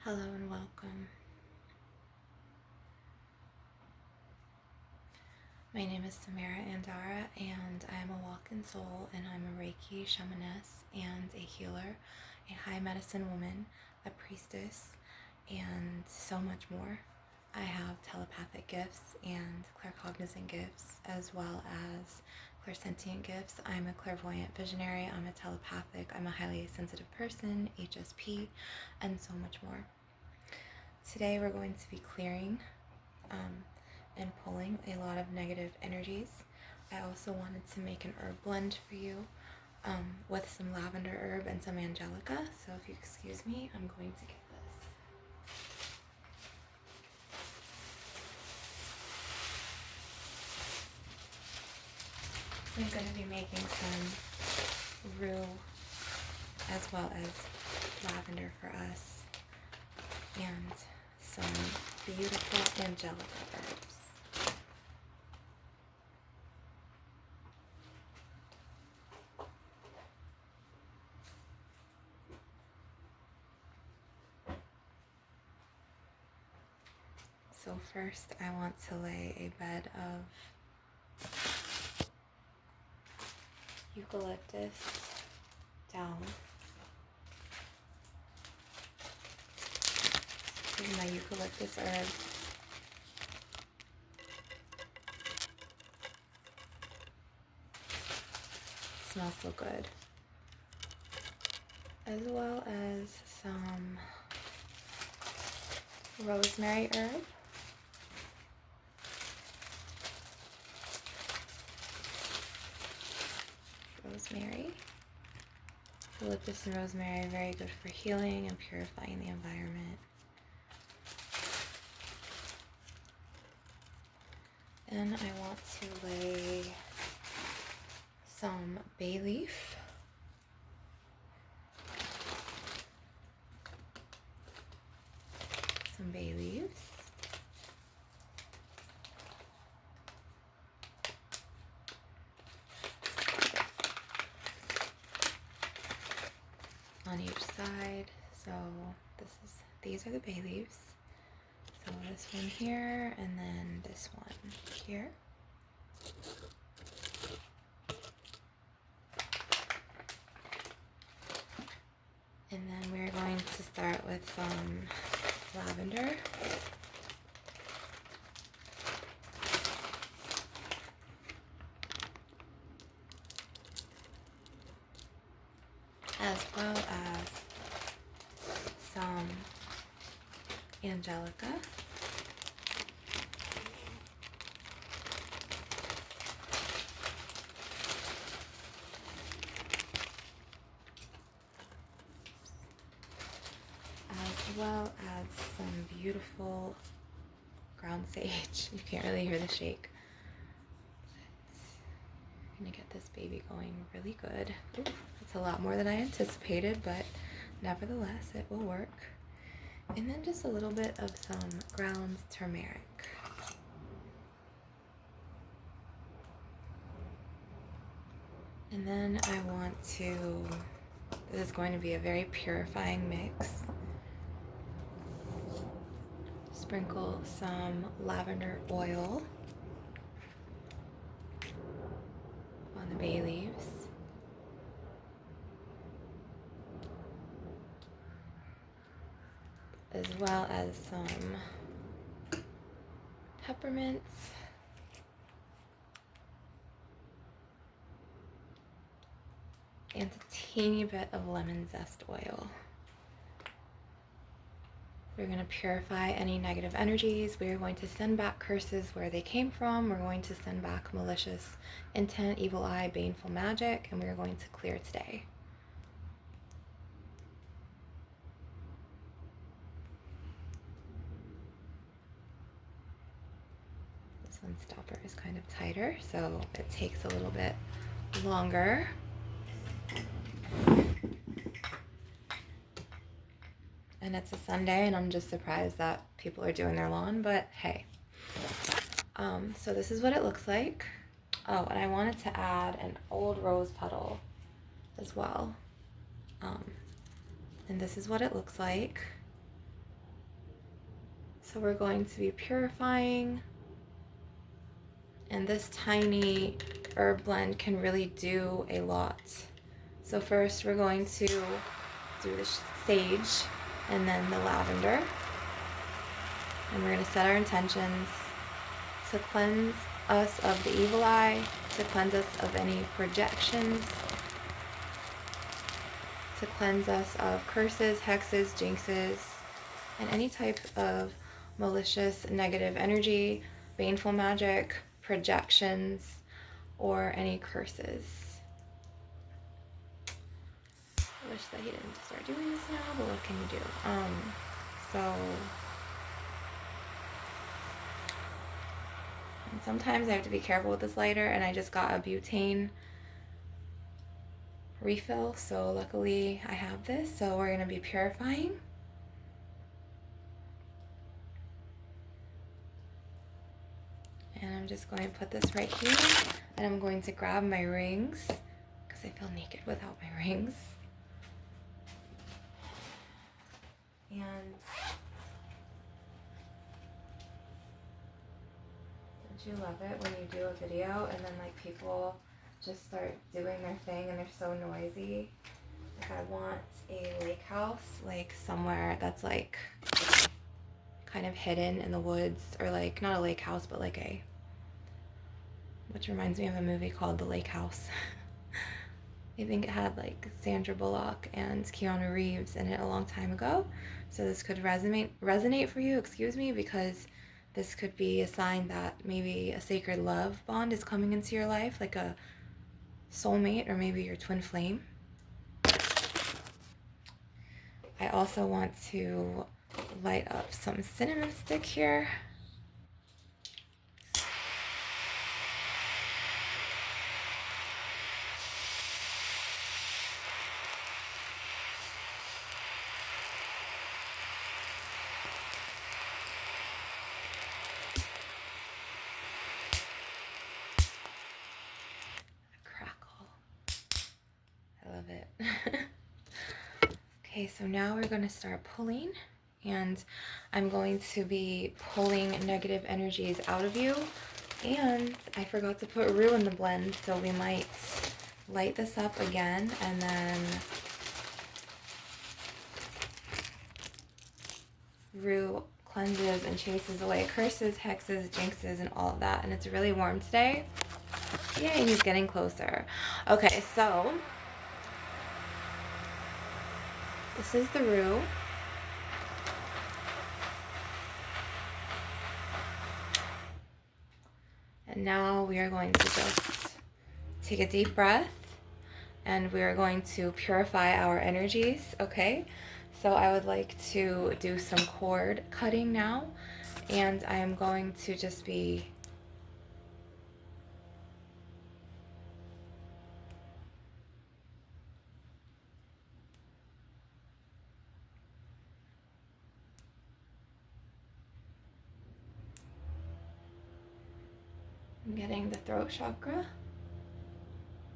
Hello and welcome. My name is Samara Andara, and I am a walk-in soul, and I'm a Reiki shamaness and a healer, a high medicine woman, a priestess, and so much more. I have telepathic gifts and claircognizant gifts, as well as clairsentient gifts. I'm a clairvoyant visionary, I'm a telepathic, I'm a highly sensitive person, HSP, and so much more. Today we're going to be clearing and pulling a lot of negative energies. I also wanted to make an herb blend for you with some lavender herb and some angelica. So if you excuse me, I'm going to get this. I'm going to be making some rue as well as lavender for us and some beautiful angelica herbs. So first I want to lay a bed of eucalyptus down. This is my eucalyptus herb. It smells so good. As well as some rosemary herb. Rosemary. Eucalyptus and rosemary are very good for healing and purifying the environment. And I want to lay some bay leaf. Some bay leaves. On each side. So these are the bay leaves. So this one here and then this one here. And then we're going to start with some lavender. As well as some angelica. As well as some beautiful ground sage. You can't really hear the shake. I'm gonna get this baby going really good. Ooh, it's a lot more than I anticipated, but nevertheless it will work. And then just a little bit of some ground turmeric. And then I want to, this is going to be a very purifying mix. Sprinkle some lavender oil on the bay leaves. As well as some peppermints. And a teeny bit of lemon zest oil. We're going to purify any negative energies. We are going to send back curses where they came from. We're going to send back malicious intent, evil eye, baneful magic, and we are going to clear today. This one stopper is kind of tighter, so it takes a little bit longer. And it's a Sunday, and I'm just surprised that people are doing their lawn, but hey. So this is what it looks like. Oh, and I wanted to add an old rose petal as well. And this is what it looks like. So we're going to be purifying, and this tiny herb blend can really do a lot. So first we're going to do the sage and then the lavender, and we're going to set our intentions to cleanse us of the evil eye, to cleanse us of any projections, to cleanse us of curses, hexes, jinxes, and any type of malicious negative energy, baneful magic, projections, or any curses. I wish that he didn't start doing this now, but what can you do? And sometimes I have to be careful with this lighter, and I just got a butane refill, so luckily I have this. So we're going to be purifying. And I'm just going to put this right here, and I'm going to grab my rings because I feel naked without my rings. And don't you love it when you do a video and then like people just start doing their thing and they're so noisy? Like I want a lake house, like somewhere that's like kind of hidden in the woods, or like not a lake house, but like a, which reminds me of a movie called The Lake House. I think it had like Sandra Bullock and Keanu Reeves in it a long time ago. So this could resonate for you, excuse me, because this could be a sign that maybe a sacred love bond is coming into your life, like a soulmate or maybe your twin flame. I also want to light up some cinnamon stick here. Crackle. I love it. Okay, so now we're going to start pulling, and I'm going to be pulling negative energies out of you. And I forgot to put rue in the blend, so we might light this up again, and then rue cleanses and chases away curses, hexes, jinxes, and all of that. And it's really warm today. Yay, he's getting closer. Okay, so this is the rue. And now we are going to just take a deep breath, and we are going to purify our energies, okay? So I would like to do some cord cutting now, and I am going to just be getting the throat chakra.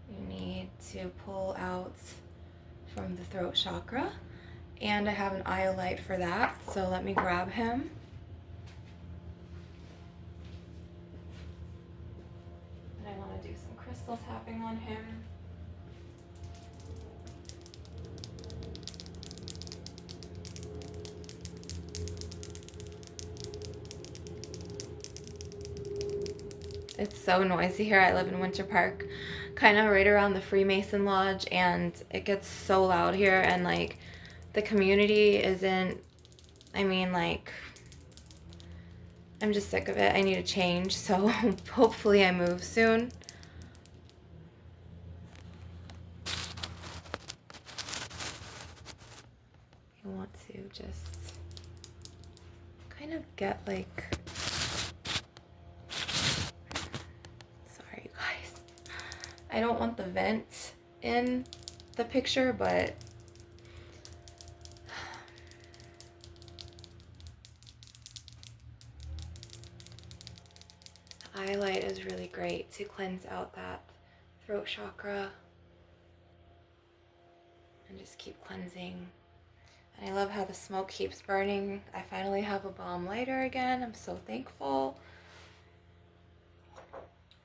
You need to pull out from the throat chakra, and I have an iolite for that, so let me grab him. And I want to do some crystal tapping on him. It's so noisy here. I live in Winter Park, kind of right around the Freemason Lodge, and it gets so loud here, and like the community isn't, I mean, like, I'm just sick of it. I need a change, so hopefully I move soon. I want to just kind of get like, sorry you guys, I don't want the vent in the picture, but the highlight is really great to cleanse out that throat chakra and just keep cleansing And I love how the smoke keeps burning. I finally have a bomb lighter again. I'm so thankful.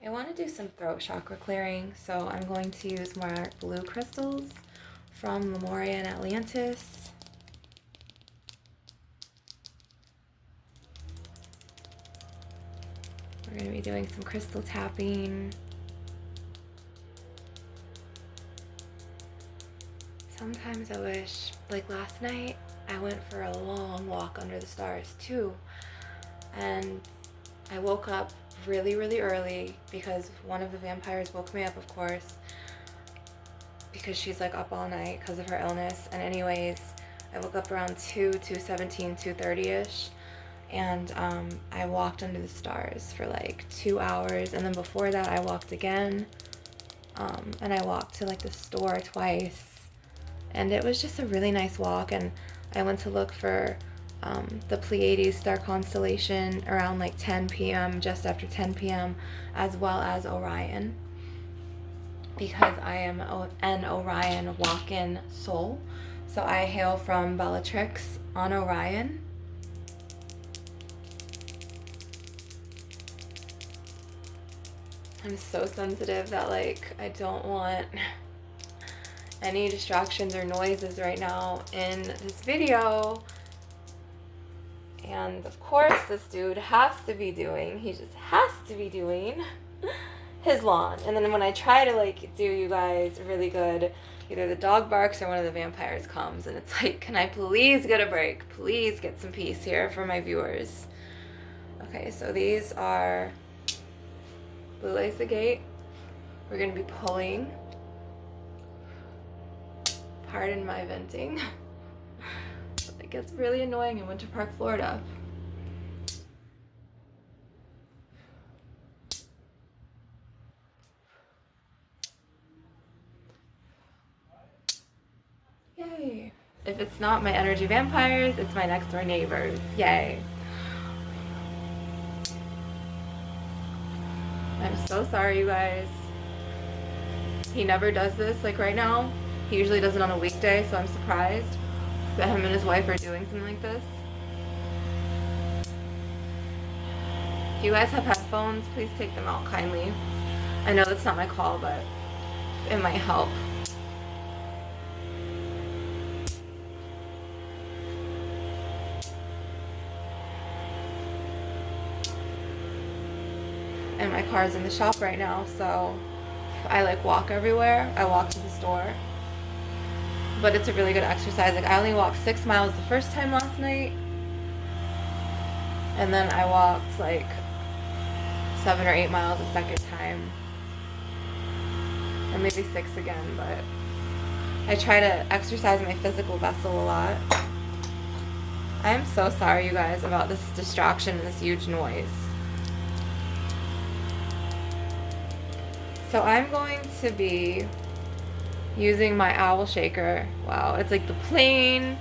I want to do some throat chakra clearing, so I'm going to use more blue crystals from Lemuria and Atlantis. We're going to be doing some crystal tapping. Sometimes I wish, like last night, I went for a long walk under the stars too. And I woke up really, really early because one of the vampires woke me up, of course, because she's like up all night because of her illness. And anyways, I woke up around 2:17, 2:30ish, and I walked under the stars for like 2 hours. And then before that I walked again, and I walked to like the store twice, and it was just a really nice walk. And I went to look for the Pleiades star constellation around like 10 p.m., just after 10 p.m., as well as Orion, because I am an Orion walk-in soul. So I hail from Bellatrix on Orion. I'm so sensitive that like I don't want any distractions or noises right now in this video. And of course this dude he just has to be doing his lawn. And then when I try to like do you guys really good, either the dog barks or one of the vampires comes, and it's like, can I please get a break? Please get some peace here for my viewers. Okay, so these are Blue Lace Agate. We're gonna be pulling. Pardon my venting. It gets really annoying in Winter Park, Florida. Yay. If it's not my energy vampires, it's my next door neighbors. Yay. I'm so sorry, you guys. He never does this like right now. He usually does it on a weekday, so I'm surprised that him and his wife are doing something like this. If you guys have headphones, please take them out kindly. I know that's not my call, but it might help. And my car's in the shop right now, so I like walk everywhere. I walk to the store. But it's a really good exercise. Like I only walked 6 miles the first time last night, and then I walked like 7 or 8 miles the second time, or maybe 6 again. But I try to exercise my physical vessel a lot. I'm so sorry, you guys, about this distraction and this huge noise. So I'm going to be using my owl shaker. Wow, it's like the plane,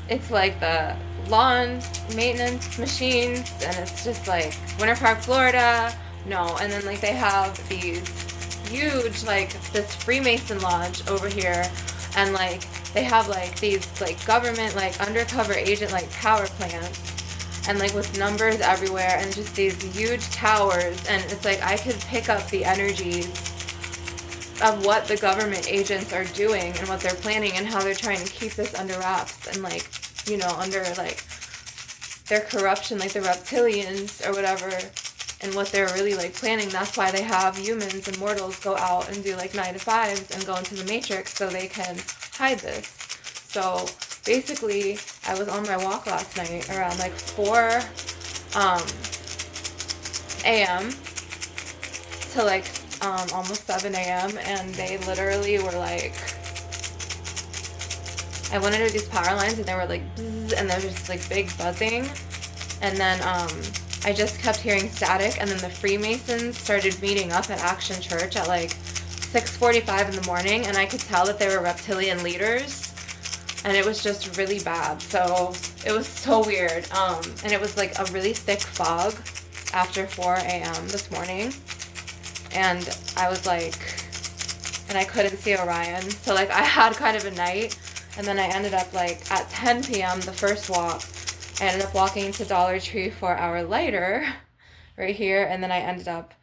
it's like the lawn maintenance machines, and it's just like Winter Park, Florida. No, and then like they have these huge, like this Freemason lodge over here, and like they have like these like government like undercover agent like power plants, and like with numbers everywhere, and just these huge towers. And it's like I could pick up the energies of what the government agents are doing and what they're planning and how they're trying to keep this under wraps, and like, you know, under like their corruption, like the reptilians or whatever, and what they're really like planning. That's why they have humans and mortals go out and do like 9 to 5s and go into the matrix so they can hide this. So basically I was on my walk last night around like 4 a.m. to like almost 7 a.m. and they literally were like, I went under these power lines and they were like bzz, and there was just like big buzzing, and then I just kept hearing static, and then the Freemasons started meeting up at Action Church at like 6:45 in the morning, and I could tell that they were reptilian leaders, and it was just really bad. So it was so weird, and it was like a really thick fog after 4 a.m. this morning. And I was like, and I couldn't see Orion. So like I had kind of a night, And then I ended up like at 10 p.m. the first walk, I ended up walking to Dollar Tree 4 hour later right here. And then I ended up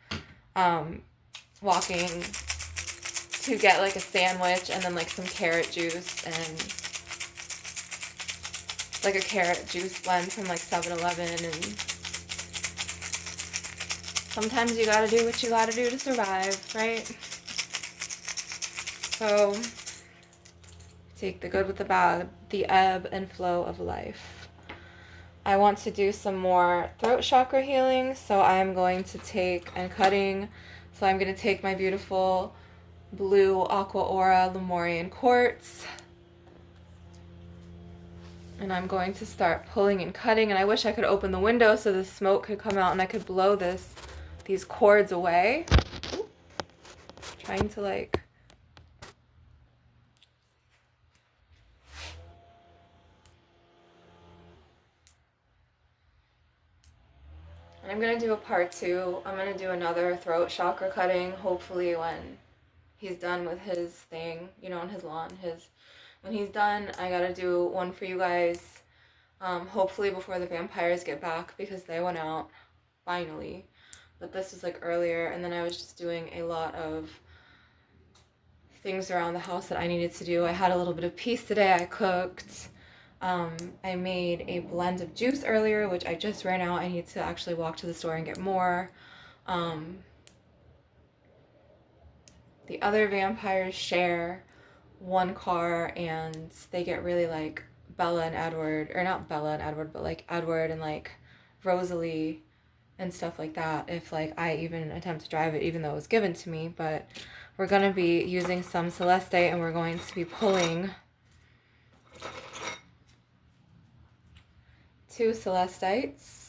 walking to get like a sandwich and then like some carrot juice and like a carrot juice blend from like 7-Eleven. And sometimes you gotta do what you gotta do to survive, right? So take the good with the bad, the ebb and flow of life. I want to do some more throat chakra healing, so I'm going to take and cutting. So I'm going to take my beautiful blue Aqua Aura Lemurian quartz, and I'm going to start pulling and cutting. And I wish I could open the window so the smoke could come out and I could blow these cords away. Trying to like I'm going to do a part 2. I'm going to do another throat chakra cutting, hopefully when he's done with his thing, you know, on his lawn. When he's done, I got to do one for you guys, hopefully before the vampires get back, because they went out, finally. But this was like earlier, and then I was just doing a lot of things around the house that I needed to do. I had a little bit of peace today. I cooked. I made a blend of juice earlier, which I just ran out. I need to actually walk to the store and get more. The other vampires share one car, and they get really like Bella and Edward, or not Bella and Edward, but like Edward and like Rosalie and stuff like that, if like I even attempt to drive it, even though it was given to me. But we're going to be using some Celestite, and we're going to be pulling 2 Celestites.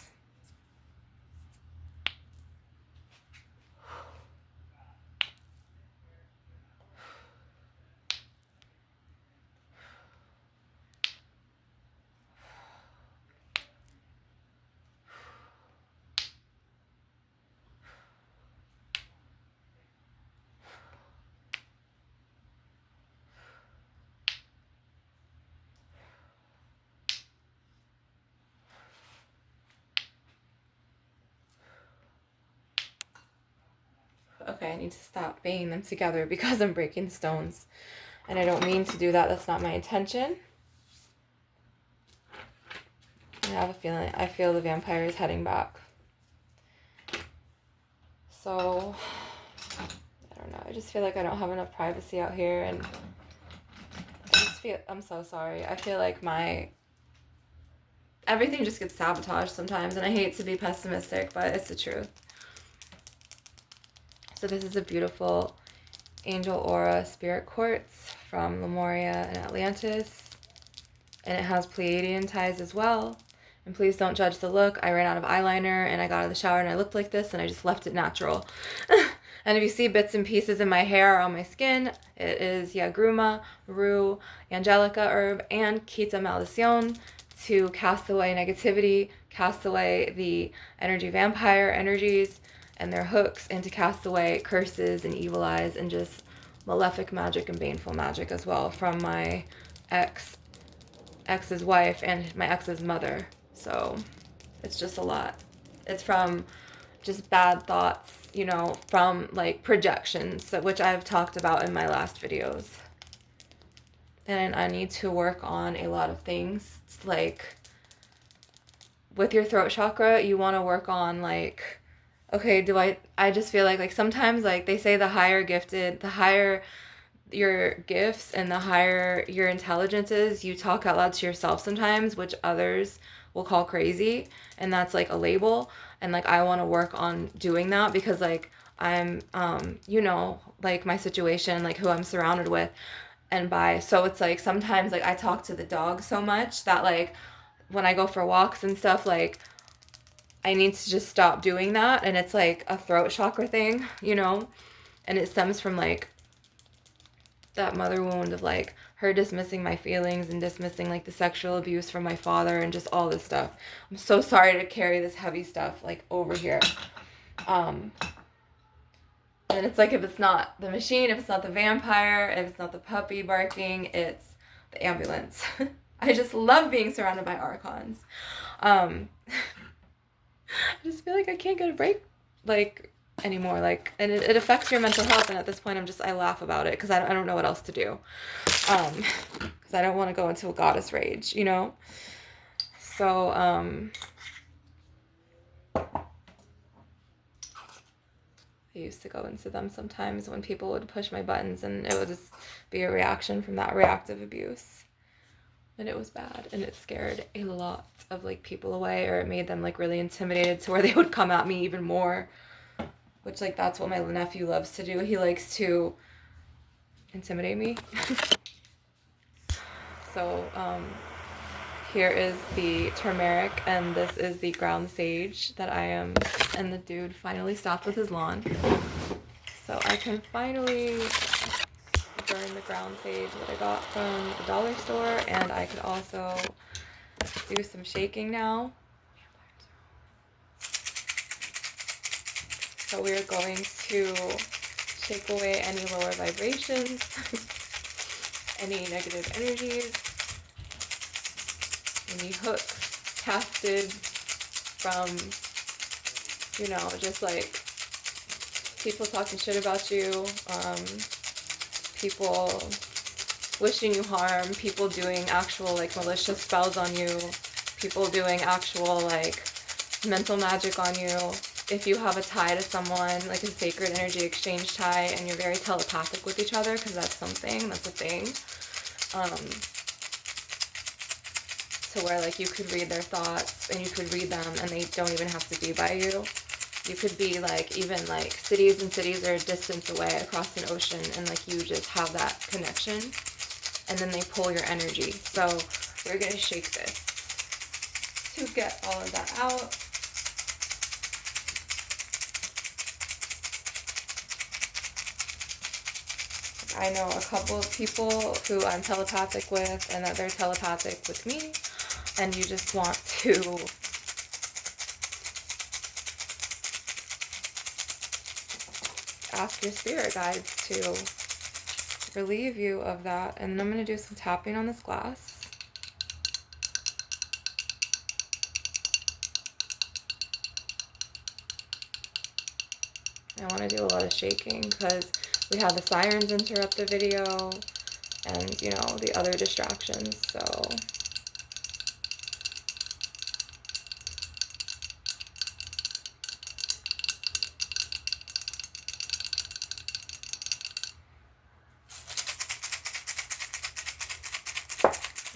Okay, I need to stop banging them together because I'm breaking the stones. And I don't mean to do that. That's not my intention. I have a feeling, I feel the vampire is heading back. So, I don't know. I just feel like I don't have enough privacy out here. And I'm so sorry. I feel like everything just gets sabotaged sometimes. And I hate to be pessimistic, but it's the truth. So this is a beautiful Angel Aura Spirit Quartz from Lemuria and Atlantis. And it has Pleiadian ties as well. And please don't judge the look. I ran out of eyeliner and I got out of the shower and I looked like this and I just left it natural. And if you see bits and pieces in my hair or on my skin, it is Yagruma, Rue, Angelica herb, and Quita Maldición to cast away negativity, cast away the energy vampire energies and their hooks, and to cast away curses and evil eyes and just malefic magic and baneful magic as well from my ex's wife and my ex's mother. So it's just a lot. It's from just bad thoughts, you know, from like projections, which I've talked about in my last videos. And I need to work on a lot of things. It's like with your throat chakra, you want to work on like, okay, I just feel like sometimes like they say the higher gifted, the higher your gifts and the higher your intelligence is, you talk out loud to yourself sometimes, which others will call crazy, and that's like a label. And like I want to work on doing that because like I'm you know, like my situation, like who I'm surrounded with, and so it's like sometimes like I talk to the dog so much that like when I go for walks and stuff, like I need to just stop doing that. And it's like a throat chakra thing, you know, and it stems from like that mother wound of like her dismissing my feelings and dismissing like the sexual abuse from my father and just all this stuff. I'm so sorry to carry this heavy stuff like over here. And it's like if it's not the machine, if it's not the vampire, if it's not the puppy barking, it's the ambulance. I just love being surrounded by archons. I just feel like I can't get a break, like, anymore. Like, and it affects your mental health. And at this point, I laugh about it because I don't know what else to do. Because I don't want to go into a goddess rage, you know? So, I used to go into them sometimes when people would push my buttons, and it would just be a reaction from that reactive abuse. And it was bad, and it scared a lot of, like, people away, or it made them, like, really intimidated to where they would come at me even more, which, like, that's what my nephew loves to do. He likes to intimidate me. So, here is the turmeric, and this is the ground sage that I am, and the dude finally stopped with his lawn. So I can finally burn the ground sage that I got from the dollar store, and I can also do some shaking now. So we're going to shake away any lower vibrations, any negative energies, any hooks casted from, you know, just like people talking shit about you, people wishing you harm, people doing actual, like, malicious spells on you, people doing actual, like, mental magic on you. If you have a tie to someone, like a sacred energy exchange tie, and you're very telepathic with each other, because that's a thing, to where, like, you could read their thoughts, and you could read them, and they don't even have to be by you. You could be, like, even, like, cities and cities are a distance away across an ocean, and, like, you just have that connection, and then they pull your energy. So we're going to shake this to get all of that out. I know a couple of people who I'm telepathic with, and that they're telepathic with me, and you just want to ask your spirit guides to relieve you of that. And then I'm going to do some tapping on this glass. I want to do a lot of shaking because we had the sirens interrupt the video, and, you know, the other distractions, so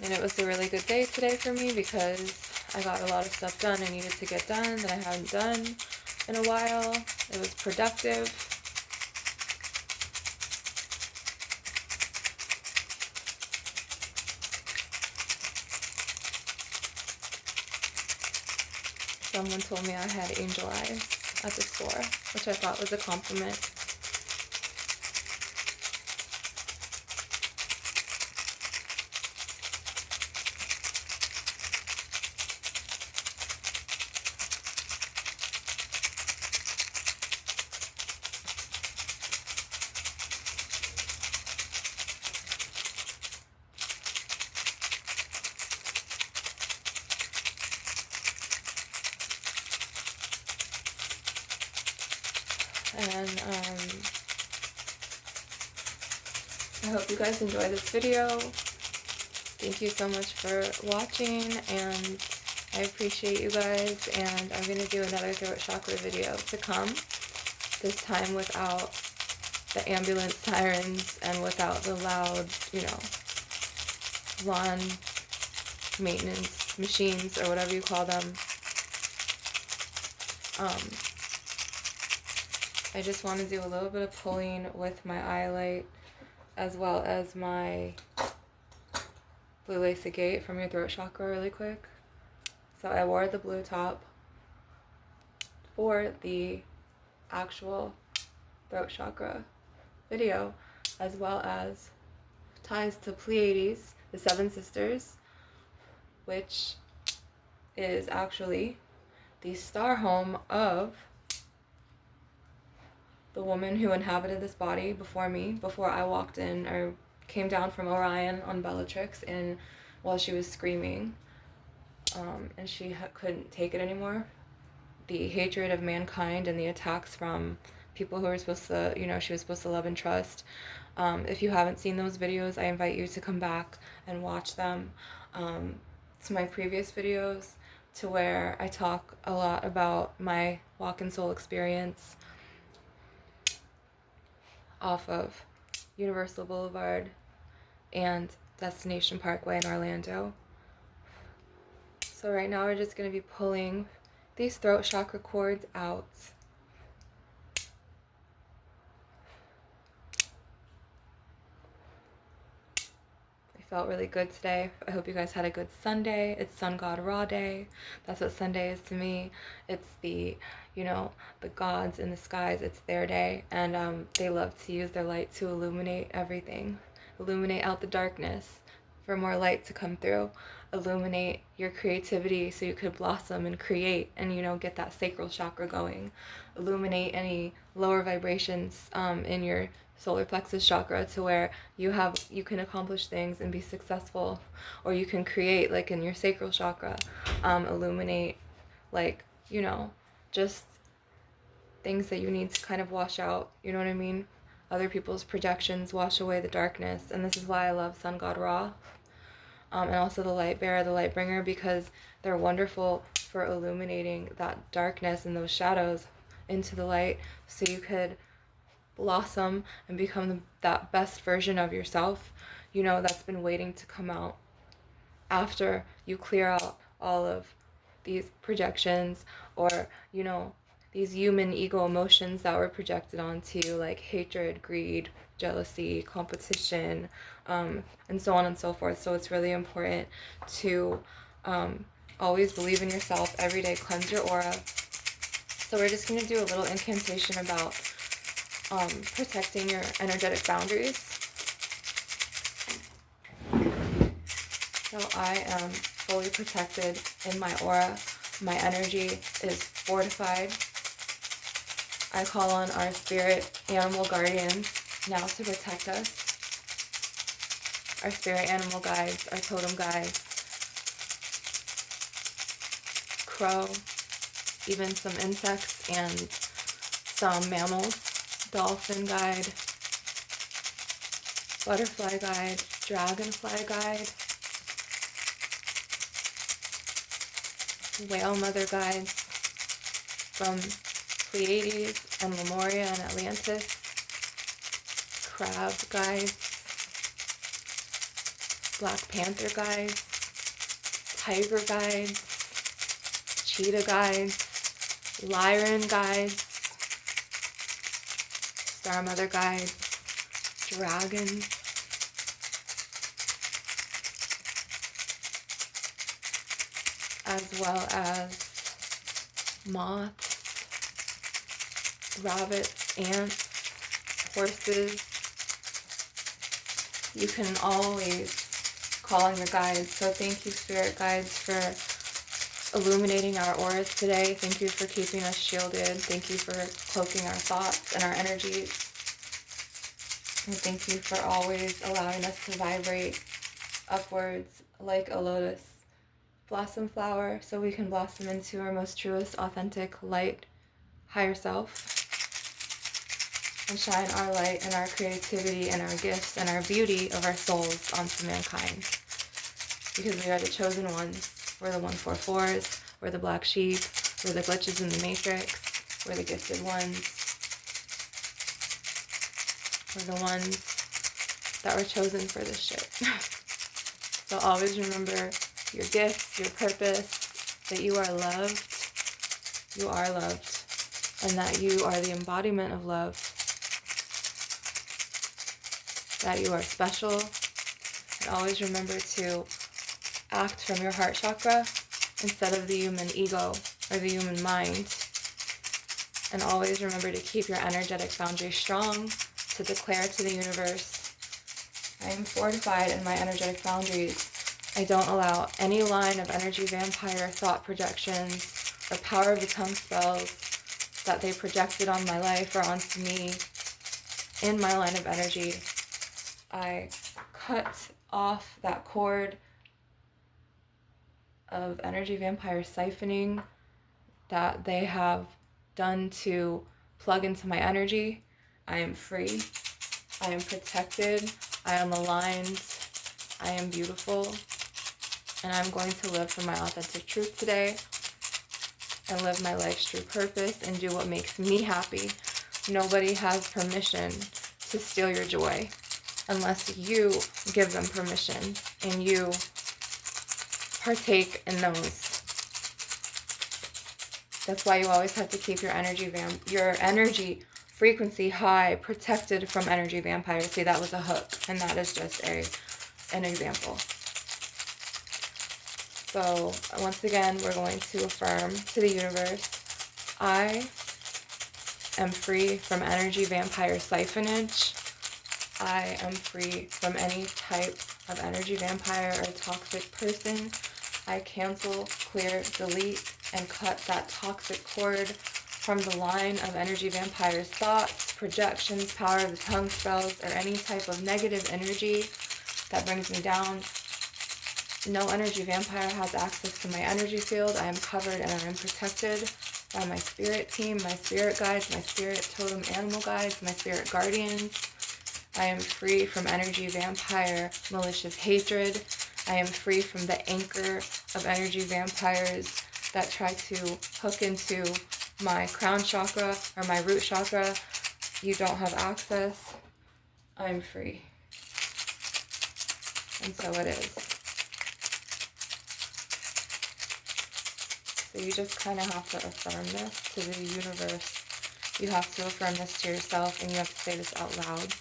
and it was a really good day today for me because I got a lot of stuff done I needed to get done that I haven't done in a while. It was productive. Someone told me I had angel eyes at the store, which I thought was a compliment. And I hope you guys enjoy this video. Thank you so much for watching, and I appreciate you guys, and I'm going to do another throat chakra video to come, this time without the ambulance sirens and without the loud, you know, lawn maintenance machines or whatever you call them. I just want to do a little bit of pulling with my eye light, as well as my blue lace agate from your throat chakra really quick. So I wore the blue top for the actual throat chakra video, as well as ties to Pleiades, the Seven Sisters, which is actually the star home of the woman who inhabited this body before me, before I walked in, or came down from Orion on Bellatrix, and while she was screaming, and she couldn't take it anymore, the hatred of mankind and the attacks from people who were supposed to, she was supposed to love and trust. If you haven't seen those videos, I invite you to come back and watch them. To my previous videos, to where I talk a lot about my walk-in soul experience off of Universal Boulevard and Destination Parkway in Orlando. So right now we're just going to be pulling these throat chakra cords out. Felt really good today. I hope you guys had a good Sunday. It's Sun God Ra Day. That's what Sunday is to me. It's the, the gods in the skies. It's their day, and they love to use their light to illuminate everything. Illuminate out the darkness for more light to come through. Illuminate your creativity so you could blossom and create and, get that sacral chakra going. Illuminate any lower vibrations in your solar plexus chakra to where you can accomplish things and be successful, or you can create, like in your sacral chakra. Illuminate, like, just things that you need to kind of wash out, you know what I mean? Other people's projections, wash away the darkness. And this is why I love Sun God Ra, and also the light bearer, the light bringer, because they're wonderful for illuminating that darkness and those shadows into the light, so you could blossom and become that best version of yourself, that's been waiting to come out after you clear out all of these projections, or these human ego emotions that were projected onto you, like hatred, greed, jealousy, competition, and so on and so forth. So it's really important to always believe in yourself every day. Cleanse your aura. So we're just going to do a little incantation about protecting your energetic boundaries. So I am fully protected in my aura. My energy is fortified. I call on our spirit animal guardians now to protect us. Our spirit animal guides, our totem guides, crow, even some insects and some mammals, dolphin guide, butterfly guide, dragonfly guide, whale mother guides from Pleiades and Lemuria and Atlantis, crab guides, Black Panther guides, tiger guides, cheetah guides, Lyran guides, Star Mother guides, dragons, as well as moths, rabbits, ants, horses. You can always call on your guides. So thank you, spirit guides, for illuminating our auras today. Thank you for keeping us shielded. Thank you for cloaking our thoughts and our energies. And thank you for always allowing us to vibrate upwards like a lotus blossom flower, so we can blossom into our most truest, authentic, light, higher self, and shine our light and our creativity and our gifts and our beauty of our souls onto mankind. Because we are the chosen ones. We're the 144s. We're the black sheep. We're the glitches in the matrix. We're the gifted ones. We're the ones that were chosen for this shit. So always remember your gifts, your purpose, that you are loved. You are loved. And that you are the embodiment of love. That you are special. And always remember to act from your heart chakra instead of the human ego or the human mind. And always remember to keep your energetic boundaries strong, to declare to the universe, I am fortified in my energetic boundaries. I don't allow any line of energy vampire thought projections or power of the tongue spells that they projected on my life or onto me in my line of energy. I cut off that cord of energy vampire siphoning that they have done to plug into my energy. I am free. I am protected. I am aligned. I am beautiful. And I'm going to live from my authentic truth today and live my life's true purpose and do what makes me happy. Nobody has permission to steal your joy unless you give them permission and you partake in those. That's why you always have to keep your energy frequency high, protected from energy vampires. See, that was a hook, and that is just an example. So once again, we're going to affirm to the universe, I am free from energy vampire siphonage. I am free from any type of energy vampire or toxic person. I cancel, clear, delete, and cut that toxic cord from the line of energy vampires' thoughts, projections, power of the tongue spells, or any type of negative energy that brings me down. No energy vampire has access to my energy field. I am covered and I am protected by my spirit team, my spirit guides, my spirit totem animal guides, my spirit guardians. I am free from energy vampire malicious hatred. I am free from the anchor of energy vampires that try to hook into my crown chakra or my root chakra. You don't have access. I'm free. And so it is. So you just kind of have to affirm this to the universe. You have to affirm this to yourself, and you have to say this out loud.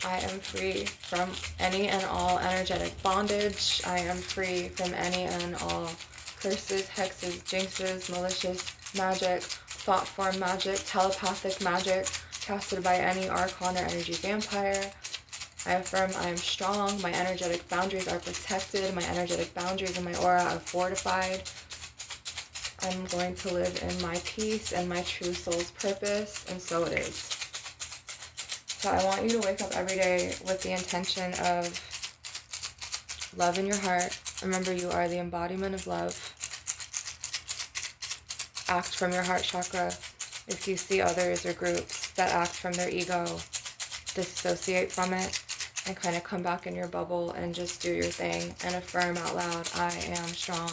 I am free from any and all energetic bondage. I am free from any and all curses, hexes, jinxes, malicious magic, thought form magic, telepathic magic, casted by any archon or energy vampire. I affirm I am strong. My energetic boundaries are protected. My energetic boundaries and my aura are fortified. I'm going to live in my peace and my true soul's purpose, and so it is. So I want you to wake up every day with the intention of love in your heart. Remember, you are the embodiment of love. Act from your heart chakra. If you see others or groups that act from their ego, dissociate from it and kind of come back in your bubble and just do your thing and affirm out loud, I am strong.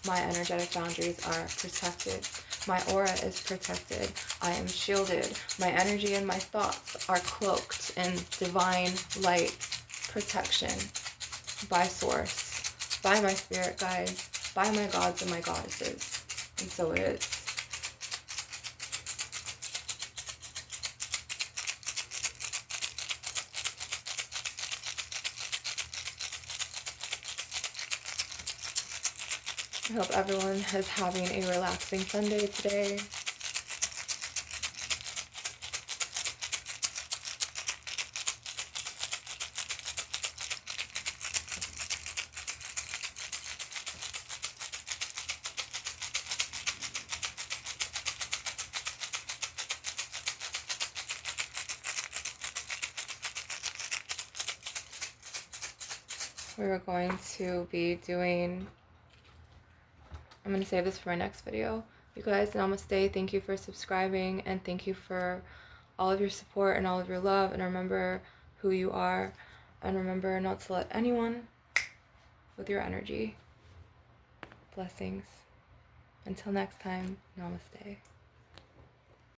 My energetic boundaries are protected. My aura is protected. I am shielded. My energy and my thoughts are cloaked in divine light protection by source, by my spirit guides, by my gods and my goddesses. And so it is. I hope everyone is having a relaxing Sunday today. We're going to be doing... I'm going to save this for my next video. You guys, namaste. Thank you for subscribing, and thank you for all of your support and all of your love. And remember who you are, and remember not to let anyone with your energy. Blessings. Until next time, namaste.